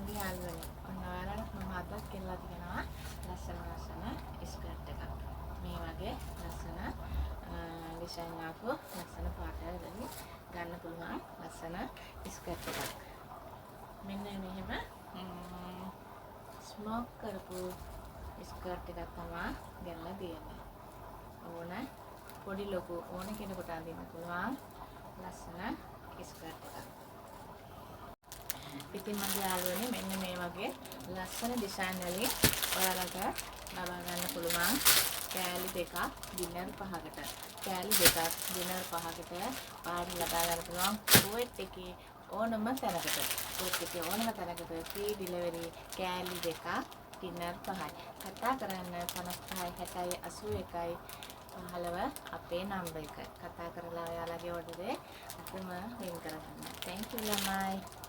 මගේ යාළුවනේ. ඔන්න ඔයාලට මම අදත් ගෙනලා තියෙනවා ලස්සන ස්කර්ට් එකක්. මේ වගේ ලස්සන ඩිසයින් ආපු ලස්සන පාටවල ගන්න පුළුවන් ලස්සන ස්කර්ට් එකක්. මෙන්න මෙහෙම ස්මෝක් කරපු ස්කර්ට් එකක් තමයි ගෙනලා තියෙන්නේ. ඕන පොඩි ලොකු ඕන කෙනෙකුට අඳින්න පුළුවන් ලස්සන ස්කර්ට් එකක්. ඉතින් මගේ යාළුවනේ මෙන්න මේ වගේ ලස්සන ඩිසයින් වලින් ඔයාලට ලබා ගන්න පුළුවන් කෑලි දෙකක් ඩිනර් 5කට. කෑලි දෙකක් ඩිනර් 5කට ඔයාලට ලබා ගන්න පුළුවන් කුවේට් එකේ ඕනම තැනකට. කුවේට් එකේ ඕනම තැනකට ෆ්‍රී ඩිලිවරි කෑලි දෙකක් ඩිනර් 5යි. කතා කරන්න 55 60 81 15 අපේ නම්බර් එක. කතා කරලා ඔයාලගේ ඕඩරේ අදම වෙන් කරගන්න. Thank you ළමයි.